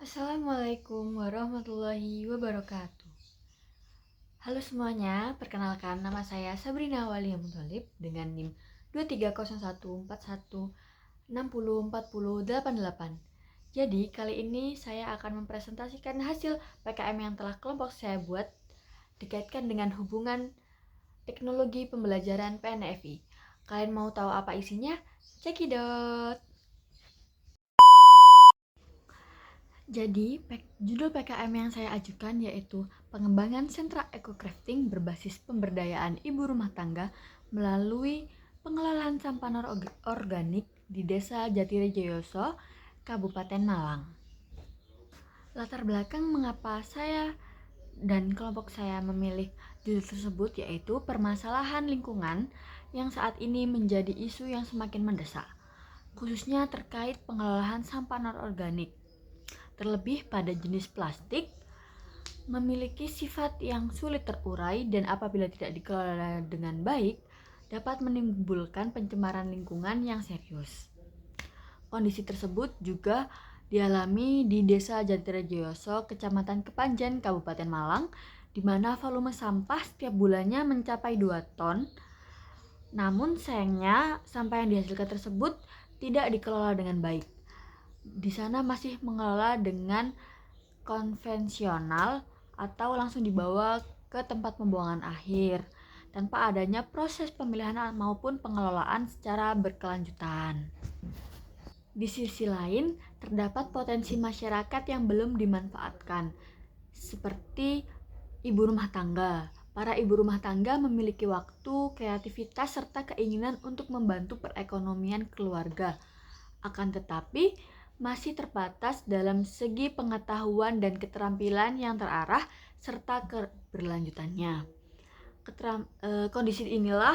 Assalamualaikum warahmatullahi wabarakatuh. Halo semuanya, perkenalkan nama saya Sabrina Walia Muthalib dengan NIM 230141604088. Jadi kali ini saya akan mempresentasikan hasil PKM yang telah kelompok saya buat dikaitkan dengan hubungan teknologi pembelajaran PNFI. Kalian mau tahu apa isinya? Cekidot! Jadi, judul PKM yang saya ajukan yaitu pengembangan sentra eco-crafting berbasis pemberdayaan ibu rumah tangga melalui pengelolaan sampah organik di Desa Jatirejoyoso, Kabupaten Malang. Latar belakang mengapa saya dan kelompok saya memilih judul tersebut yaitu permasalahan lingkungan yang saat ini menjadi isu yang semakin mendesak, khususnya terkait pengelolaan sampah non-organik. Terlebih pada jenis plastik memiliki sifat yang sulit terurai dan apabila tidak dikelola dengan baik dapat menimbulkan pencemaran lingkungan yang serius. Kondisi tersebut juga dialami di Desa Jatirejoyoso, Kecamatan Kepanjen, Kabupaten Malang, di mana volume sampah setiap bulannya mencapai 2 ton. Namun sayangnya sampah yang dihasilkan tersebut tidak dikelola dengan baik. Di sana masih mengelola dengan konvensional atau langsung dibawa ke tempat pembuangan akhir tanpa adanya proses pemilihan maupun pengelolaan secara berkelanjutan. Di sisi lain, terdapat potensi masyarakat yang belum dimanfaatkan, seperti ibu rumah tangga. Para ibu rumah tangga memiliki waktu, kreativitas, serta keinginan untuk membantu perekonomian keluarga. Akan tetapi, masih terbatas dalam segi pengetahuan dan keterampilan yang terarah serta keberlanjutannya. Kondisi inilah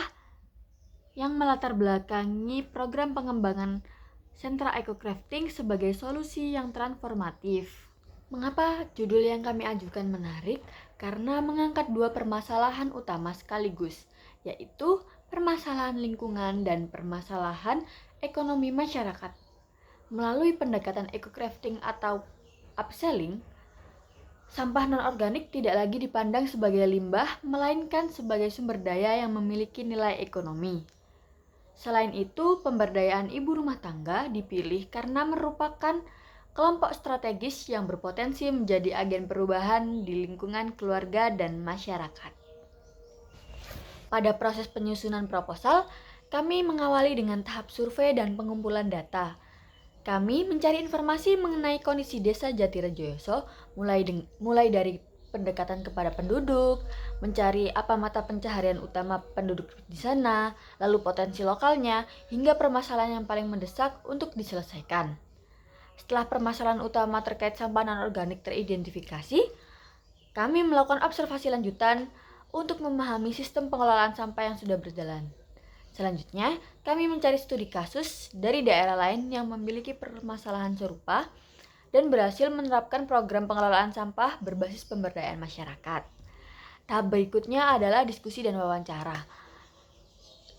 yang melatar belakangi program pengembangan sentra eco-crafting sebagai solusi yang transformatif. Mengapa judul yang kami ajukan menarik? Karena mengangkat dua permasalahan utama sekaligus, yaitu permasalahan lingkungan dan permasalahan ekonomi masyarakat. Melalui pendekatan eco-crafting atau upselling, sampah non-organik tidak lagi dipandang sebagai limbah, melainkan sebagai sumber daya yang memiliki nilai ekonomi. Selain itu, pemberdayaan ibu rumah tangga dipilih karena merupakan kelompok strategis yang berpotensi menjadi agen perubahan di lingkungan keluarga dan masyarakat. Pada proses penyusunan proposal, kami mengawali dengan tahap survei dan pengumpulan data. Kami mencari informasi mengenai kondisi Desa Jatirejoyoso mulai dari pendekatan kepada penduduk, mencari apa mata pencaharian utama penduduk di sana, lalu potensi lokalnya, hingga permasalahan yang paling mendesak untuk diselesaikan. Setelah permasalahan utama terkait sampah non-organik teridentifikasi, kami melakukan observasi lanjutan untuk memahami sistem pengelolaan sampah yang sudah berjalan. Selanjutnya, kami mencari studi kasus dari daerah lain yang memiliki permasalahan serupa dan berhasil menerapkan program pengelolaan sampah berbasis pemberdayaan masyarakat. Tahap berikutnya adalah diskusi dan wawancara.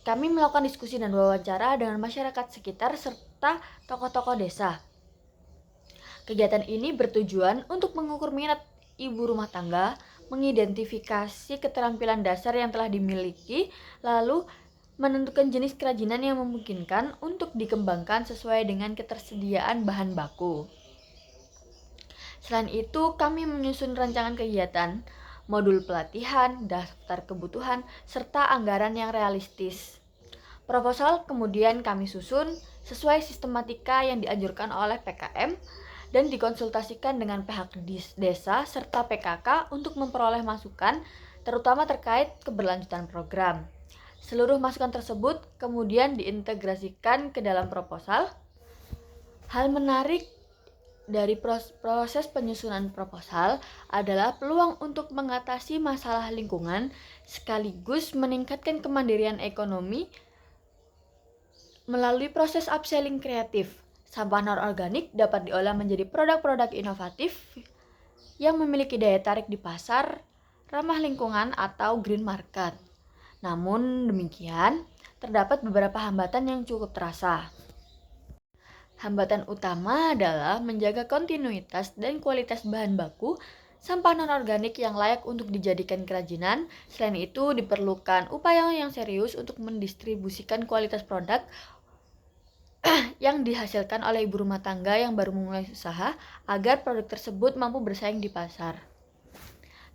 Kami melakukan diskusi dan wawancara dengan masyarakat sekitar serta tokoh-tokoh desa. Kegiatan ini bertujuan untuk mengukur minat ibu rumah tangga, mengidentifikasi keterampilan dasar yang telah dimiliki, lalu menentukan jenis kerajinan yang memungkinkan untuk dikembangkan sesuai dengan ketersediaan bahan baku. Selain itu, kami menyusun rancangan kegiatan, modul pelatihan, daftar kebutuhan, serta anggaran yang realistis. Proposal kemudian kami susun sesuai sistematika yang dianjurkan oleh PKM dan dikonsultasikan dengan pihak desa serta PKK untuk memperoleh masukan, terutama terkait keberlanjutan program. Seluruh masukan tersebut kemudian diintegrasikan ke dalam proposal. Hal menarik dari proses penyusunan proposal adalah peluang untuk mengatasi masalah lingkungan sekaligus meningkatkan kemandirian ekonomi melalui proses upselling kreatif. Sampah non-organik dapat diolah menjadi produk-produk inovatif yang memiliki daya tarik di pasar, ramah lingkungan atau green market. Namun demikian, terdapat beberapa hambatan yang cukup terasa. Hambatan utama adalah menjaga kontinuitas dan kualitas bahan baku sampah non-organik yang layak untuk dijadikan kerajinan. Selain itu, diperlukan upaya yang serius untuk mendistribusikan kualitas produk yang dihasilkan oleh ibu rumah tangga yang baru memulai usaha agar produk tersebut mampu bersaing di pasar.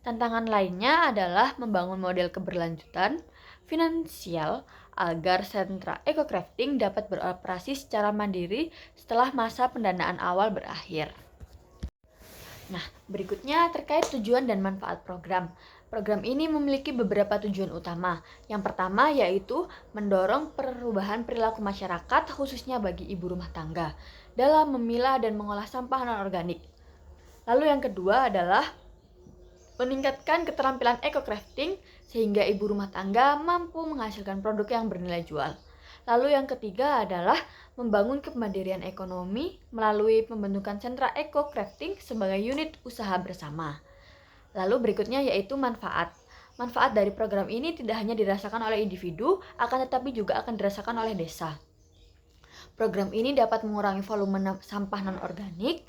Tantangan lainnya adalah membangun model keberlanjutan finansial agar sentra eco-crafting dapat beroperasi secara mandiri setelah masa pendanaan awal berakhir. Nah, berikutnya terkait tujuan dan manfaat program. Program ini memiliki beberapa tujuan utama. Yang pertama yaitu mendorong perubahan perilaku masyarakat khususnya bagi ibu rumah tangga dalam memilah dan mengolah sampah non-organik. Lalu yang kedua adalah meningkatkan keterampilan eco-crafting sehingga ibu rumah tangga mampu menghasilkan produk yang bernilai jual. Lalu yang ketiga adalah membangun kemandirian ekonomi melalui pembentukan sentra eco-crafting sebagai unit usaha bersama. Lalu berikutnya yaitu manfaat. Manfaat dari program ini tidak hanya dirasakan oleh individu, akan tetapi juga akan dirasakan oleh desa. Program ini dapat mengurangi volume sampah non-organik,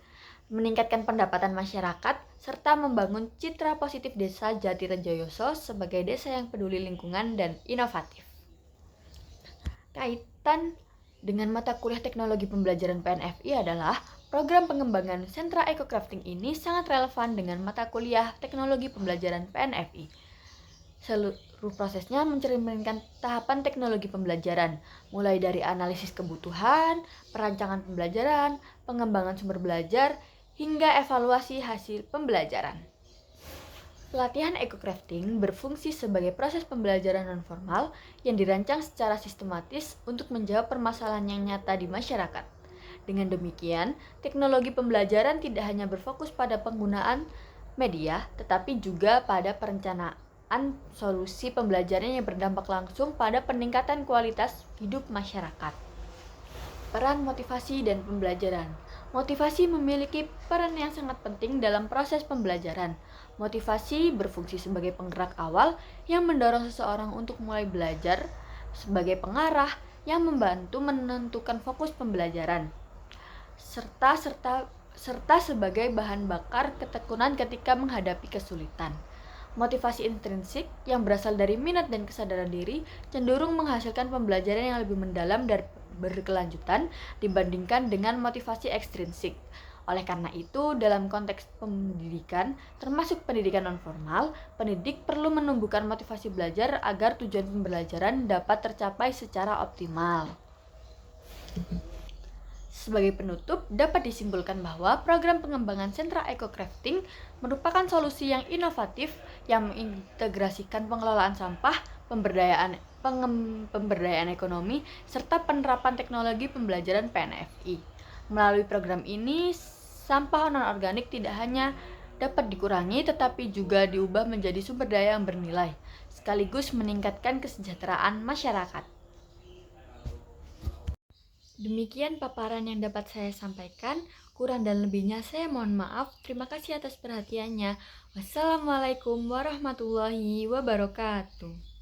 meningkatkan pendapatan masyarakat, serta membangun citra positif desa Jatirejoyoso sebagai desa yang peduli lingkungan dan inovatif. Kaitan dengan mata kuliah teknologi pembelajaran PNFI adalah program pengembangan sentra eco-crafting ini sangat relevan dengan mata kuliah teknologi pembelajaran PNFI. Seluruh prosesnya mencerminkan tahapan teknologi pembelajaran, mulai dari analisis kebutuhan, perancangan pembelajaran, pengembangan sumber belajar, hingga evaluasi hasil pembelajaran. Pelatihan eco-crafting berfungsi sebagai proses pembelajaran non-formal yang dirancang secara sistematis untuk menjawab permasalahan yang nyata di masyarakat. Dengan demikian, teknologi pembelajaran tidak hanya berfokus pada penggunaan media, tetapi juga pada perencanaan solusi pembelajaran yang berdampak langsung pada peningkatan kualitas hidup masyarakat. Peran motivasi dan pembelajaran. Motivasi memiliki peran yang sangat penting dalam proses pembelajaran. Motivasi berfungsi sebagai penggerak awal yang mendorong seseorang untuk mulai belajar, sebagai pengarah yang membantu menentukan fokus pembelajaran, serta sebagai bahan bakar ketekunan ketika menghadapi kesulitan. Motivasi intrinsik yang berasal dari minat dan kesadaran diri cenderung menghasilkan pembelajaran yang lebih mendalam dan berkelanjutan dibandingkan dengan motivasi ekstrinsik. Oleh karena itu, dalam konteks pendidikan, termasuk pendidikan nonformal, pendidik perlu menumbuhkan motivasi belajar agar tujuan pembelajaran dapat tercapai secara optimal. Sebagai penutup, dapat disimpulkan bahwa program pengembangan sentra eco-crafting merupakan solusi yang inovatif yang mengintegrasikan pengelolaan sampah, pemberdayaan ekonomi, serta penerapan teknologi pembelajaran PNFI. Melalui program ini, sampah non-organik tidak hanya dapat dikurangi, tetapi juga diubah menjadi sumber daya yang bernilai, sekaligus meningkatkan kesejahteraan masyarakat. Demikian paparan yang dapat saya sampaikan. Kurang dan lebihnya saya mohon maaf. Terima kasih atas perhatiannya. Wassalamualaikum warahmatullahi wabarakatuh.